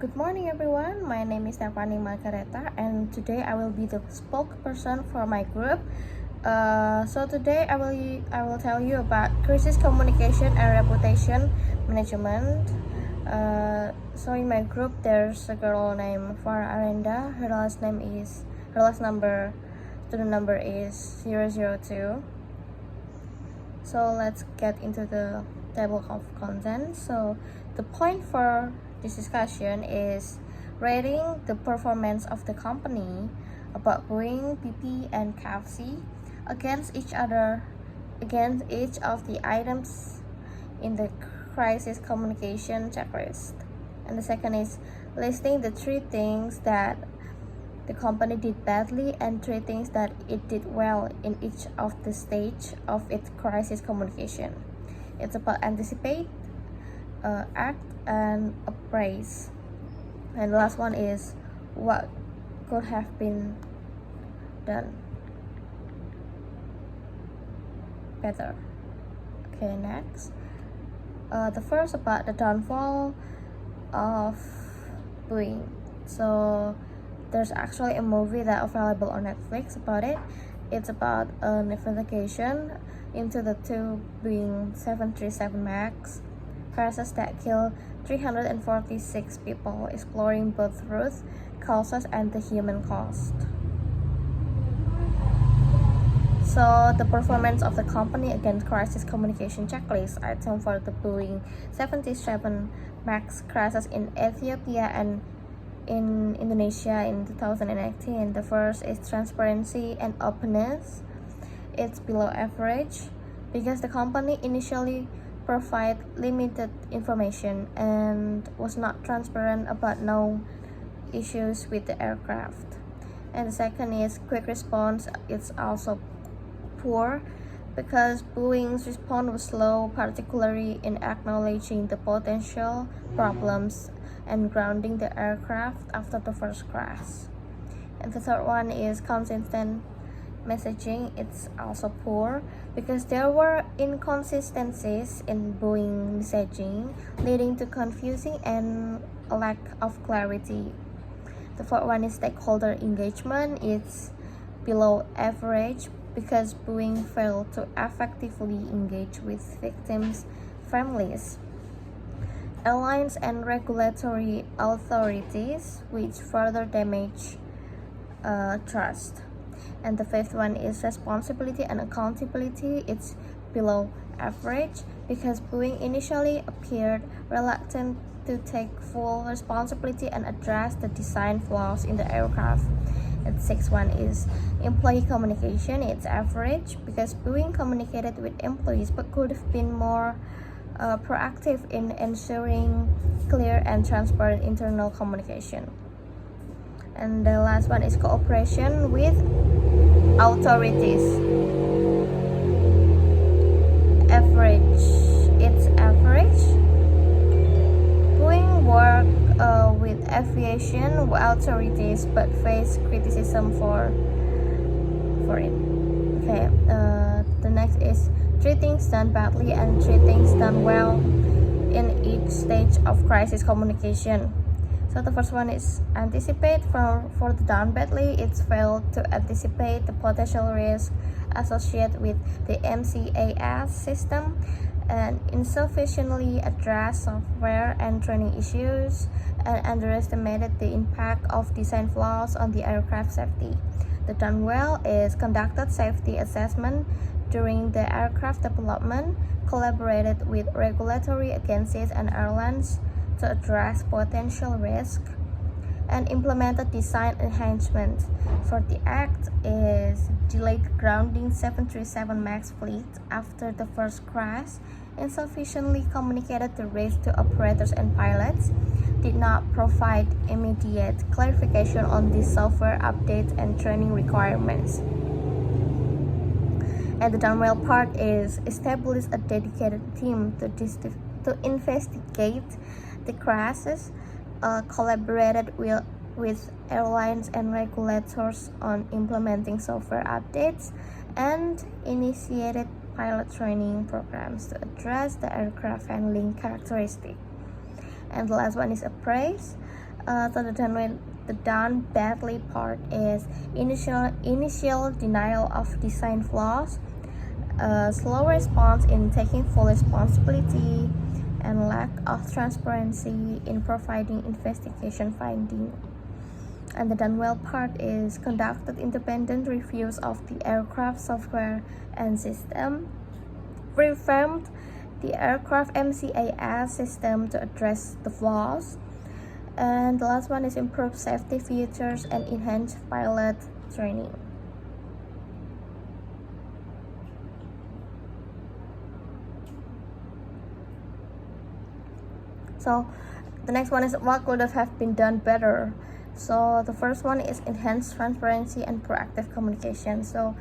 Good morning everyone, my name is Stephanie Margareta and today I will be the spokesperson for my group. So today I will tell you about crisis communication and reputation management. So in my group there's a girl named Farah Arenda. Her last number student number is 002. So let's get into the table of contents. So the point for this discussion is rating the performance of the company about Boeing, BP, and KFC against each of the items in the crisis communication checklist. And the second is listing the 3 things that the company did badly and 3 things that it did well in each of the stage of its crisis communication. It's about anticipate, act, and appraise. And the last one is what could have been done better. Okay, next. The first about the downfall of Boeing. So there's actually a movie that available on Netflix about it. It's about an investigation into the 2 Boeing 737 MAX crashes that killed 346 people, exploring both root causes and the human cost. So the performance of the company against crisis communication checklist item for the Boeing 737 MAX crashes in Ethiopia and in Indonesia in 2019. The first is transparency and openness. It's below average because the company initially provided limited information and was not transparent about known issues with the aircraft. And the second is quick response. It's also poor because Boeing's response was slow, particularly in acknowledging the potential problems and grounding the aircraft after the first crash. And the third one is consistent messaging. It's also poor because there were inconsistencies in Boeing messaging, leading to confusing and a lack of clarity. The fourth one is stakeholder engagement. It's below average because Boeing failed to effectively engage with victims' families, airlines, and regulatory authorities, which further damage trust. And the fifth one is responsibility and accountability. It's below average because Boeing initially appeared reluctant to take full responsibility and address the design flaws in the aircraft. And the sixth one is employee communication. It's average because Boeing communicated with employees but could have been more proactive in ensuring clear and transparent internal communication. And the last one is cooperation with authorities. Average. It's average. Boeing worked with aviation authorities but faced criticism for it. Okay. The next is 3 things done badly and 3 things done well in each stage of crisis communication. So the first one is anticipate. For the done badly, it's failed to anticipate the potential risk associated with the MCAS system and insufficiently addressed software and training issues and underestimated the impact of design flaws on the aircraft safety. The done well is conducted safety assessment during the aircraft development, collaborated with regulatory agencies and airlines to address potential risk, and implemented design enhancements. For the act is delayed grounding 737 MAX fleet after the first crash, insufficiently communicated the risk to operators and pilots, did not provide immediate clarification on the software updates and training requirements. And the done well part is establish a dedicated team to investigate the crashes, collaborated with airlines and regulators on implementing software updates, and initiated pilot training programs to address the aircraft handling characteristic. And the last one is appraise. So the done badly part is initial denial of design flaws, slow response in taking full responsibility, and lack of transparency in providing investigation finding. And the done well part is conducted independent reviews of the aircraft software and system, revamped the aircraft MCAS system to address the flaws, and the last one is improved safety features and enhanced pilot training. So the next one is what could have been done better. So the first one is enhanced transparency and proactive communication. So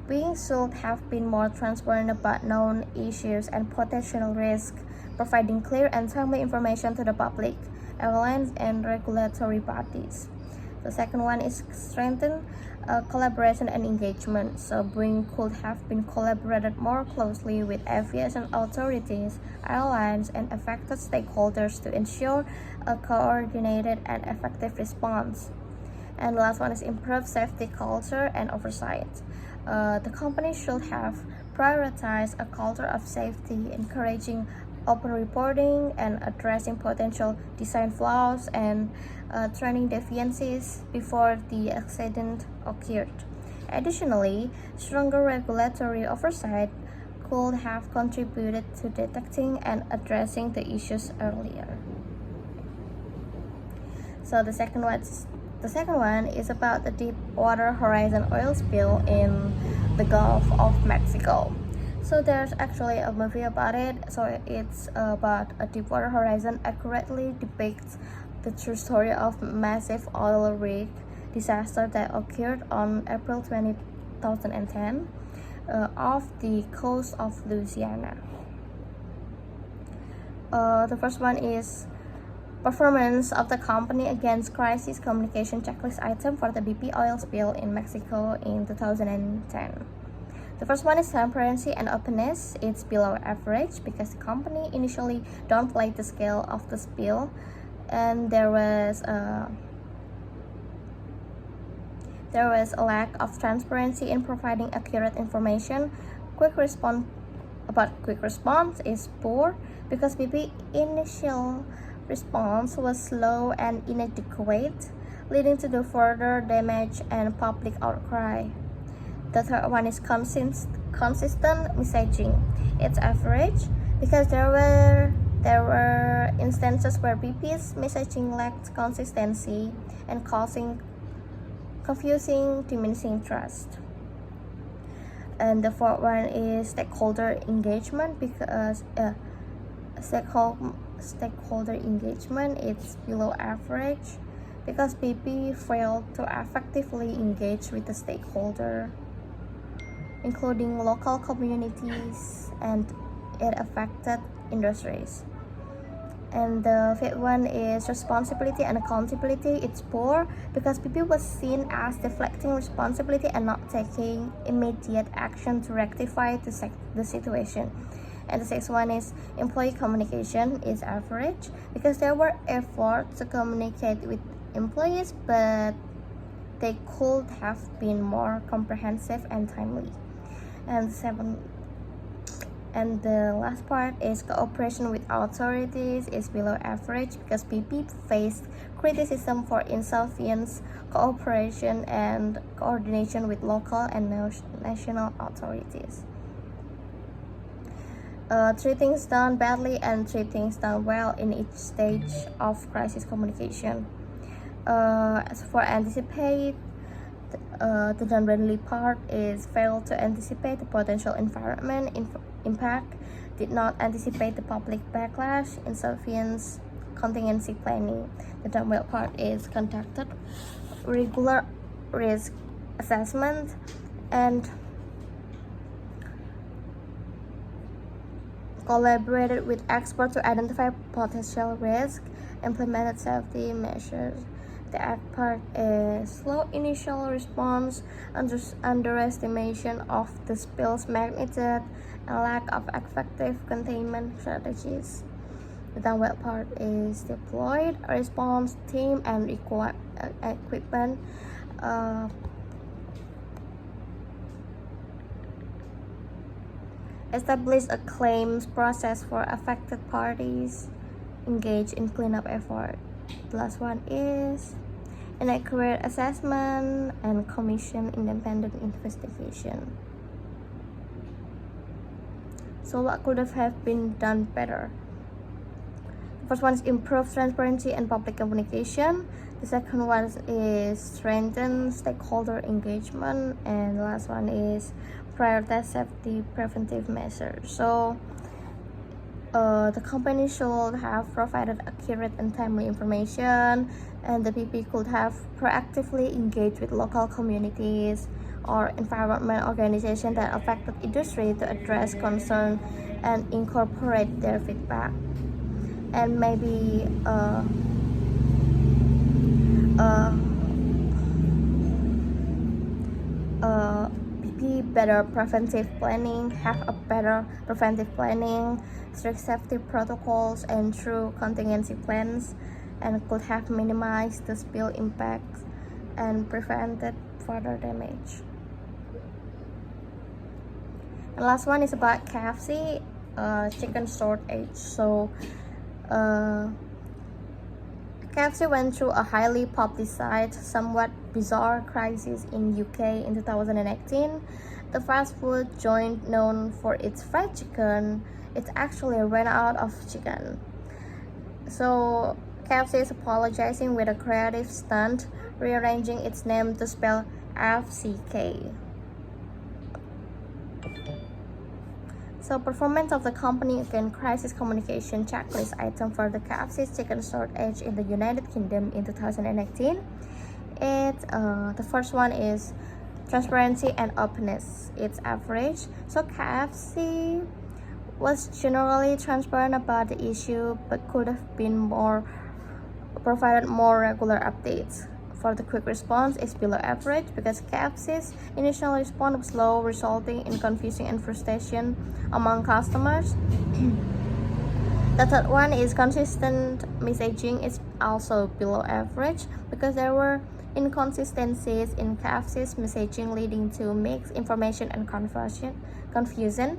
we should have been more transparent about known issues and potential risk, providing clear and timely information to the public, airlines, and regulatory bodies. The second one is strengthen collaboration and engagement. So Boeing could have been collaborated more closely with aviation authorities, airlines, and affected stakeholders to ensure a coordinated and effective response. And the last one is improve safety culture and oversight. The company should have prioritized a culture of safety, encouraging open reporting and addressing potential design flaws and training deficiencies before the accident occurred. Additionally, stronger regulatory oversight could have contributed to detecting and addressing the issues earlier. So the second one is about the Deepwater Horizon oil spill in the Gulf of Mexico. So there's actually a movie about it. So it's about a Deepwater Horizon accurately depicts the true story of massive oil rig disaster that occurred on April 20, 2010 off the coast of Louisiana. The first one is performance of the company against crisis communication checklist item for the BP oil spill in Mexico in 2010. The first one is transparency and openness. It's below average because the company initially downplayed the scale of the spill, and there was a lack of transparency in providing accurate information. Quick response is poor because BP initial response was slow and inadequate, leading to the further damage and public outcry. The third one is consistent messaging. It's average because there were instances where BP's messaging lacked consistency and causing confusing, diminishing trust. And the fourth one is stakeholder engagement because stakeholder engagement is below average because BP failed to effectively engage with the stakeholder, including local communities, and it affected industries. And the fifth one is responsibility and accountability. It's poor because BP was seen as deflecting responsibility and not taking immediate action to rectify the situation. And the sixth one is employee communication is average because there were efforts to communicate with employees, but they could have been more comprehensive and timely. And the last part is cooperation with authorities is below average because BP faced criticism for insufficient cooperation and coordination with local and national authorities. 3 things done badly and 3 things done well in each stage of crisis communication. As for anticipate, the done badly part is failed to anticipate the potential environment impact, did not anticipate the public backlash, insufficient contingency planning. The done well part is conducted regular risk assessment and collaborated with experts to identify potential risk, implemented safety measures. The act part is slow initial response, underestimation of the spill's magnitude, and lack of effective containment strategies. The dumbbell part is deployed a response team and equipment. Establish a claims process for affected parties. Engage in cleanup effort. The last one is an accurate assessment and commission independent investigation. So what could have been done better? The first one is improve transparency and public communication. The second one is strengthen stakeholder engagement, and the last one is prioritize safety preventive measures. So the company should have provided accurate and timely information, and the PP could have proactively engaged with local communities or environment organizations that affected industry to address concern and incorporate their feedback. And maybe BP better preventive planning, have a better preventive planning, strict safety protocols, and true contingency plans, and could have minimized the spill impacts and prevented further damage. And last one is about KFC chicken shortage. So KFC went through a highly publicized, somewhat bizarre crisis in UK in 2018. The fast food joint known for its fried chicken, it actually ran out of chicken. So KFC is apologizing with a creative stunt, rearranging its name to spell FCK. So performance of the company against crisis communication checklist item for the KFC chicken shortage in the United Kingdom in 2018. The first one is transparency and openness. It's average. So KFC was generally transparent about the issue, but could have been provided more regular updates. For the quick response is below average because KFC's initial response was slow, resulting in confusion and frustration among customers. The third one is consistent messaging is also below average because there were inconsistencies in KFC's messaging leading to mixed information and confusion.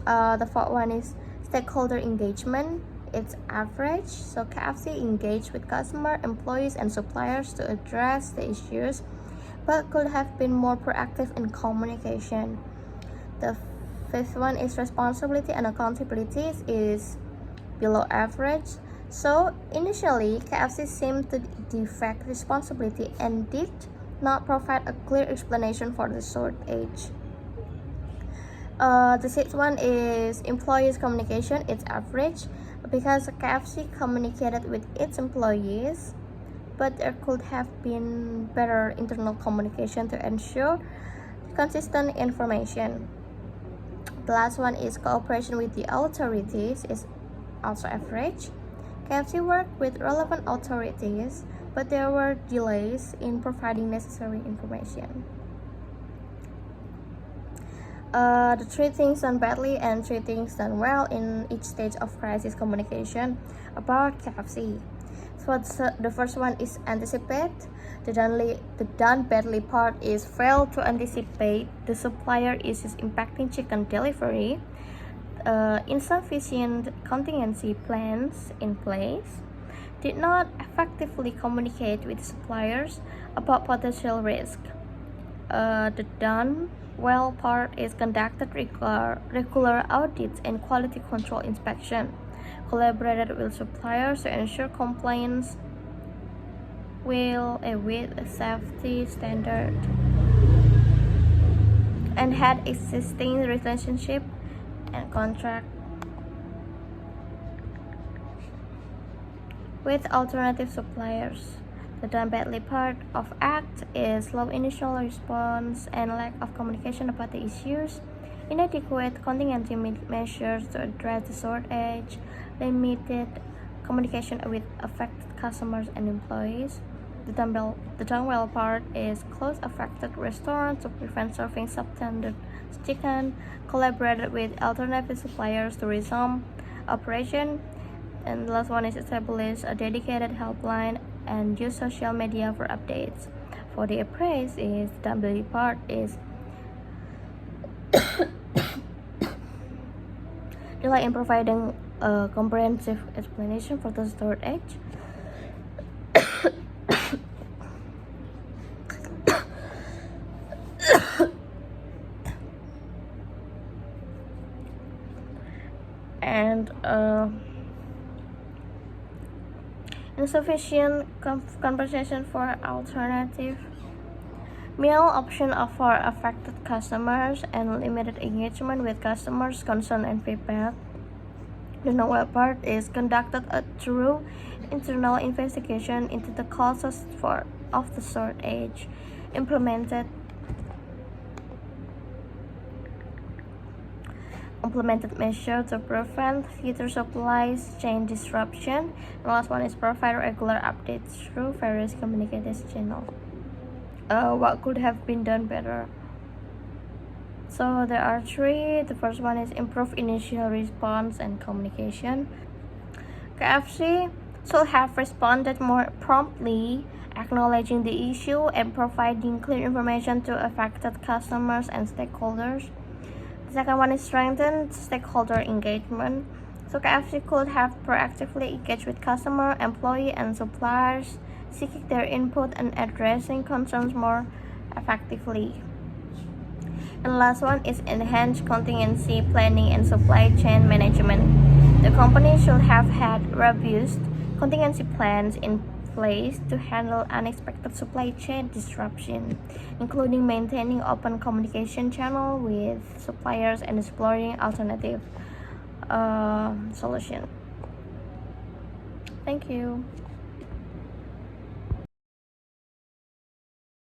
The fourth one is stakeholder engagement. It's average. So KFC engaged with customer, employees, and suppliers to address the issues, but could have been more proactive in communication. The fifth one is responsibility and accountability is below average. So initially, KFC seemed to defect responsibility and did not provide a clear explanation for the shortage. The sixth one is employees communication. It's average because KFC communicated with its employees, but there could have been better internal communication to ensure consistent information. The last one is cooperation with the authorities is also average. KFC worked with relevant authorities, but there were delays in providing necessary information. The three things done badly and three things done well in each stage of crisis communication about KFC. So the first one is anticipate. The done badly part is fail to anticipate the supplier issues impacting chicken delivery. Insufficient contingency plans in place. Did not effectively communicate with suppliers about potential risk. The done well part is conducted regular audits and quality control inspection, collaborated with suppliers to ensure compliance with safety standard, and had existing relationship and contract with alternative suppliers. The done badly part of ACT is slow initial response and lack of communication about the issues, inadequate contingency measures to address the shortage, limited communication with affected customers and employees. The done well part is close affected restaurants to prevent serving substandard chicken, collaborated with alternative suppliers to resume operation, And the last one is establish a dedicated helpline and use social media for updates. For the appraise is W part is rely in providing a comprehensive explanation for the third age. And insufficient compensation for alternative meal option for affected customers and limited engagement with customers' concern and feedback. The novel part is conducted a thorough internal investigation into the causes of the third age, implemented measures to prevent future supply chain disruption. The last one is provide regular updates through various communication channels. What could have been done better? So there are three. The first one is improve initial response and communication. KFC should have responded more promptly, acknowledging the issue and providing clear information to affected customers and stakeholders. The second one is strengthen stakeholder engagement. So KFC could have proactively engaged with customer, employee, and suppliers, seeking their input and addressing concerns more effectively. And the last one is enhance contingency planning and supply chain management. The company should have had robust contingency plans in place to handle unexpected supply chain disruption, including maintaining open communication channel with suppliers and exploring alternative solution. Thank you.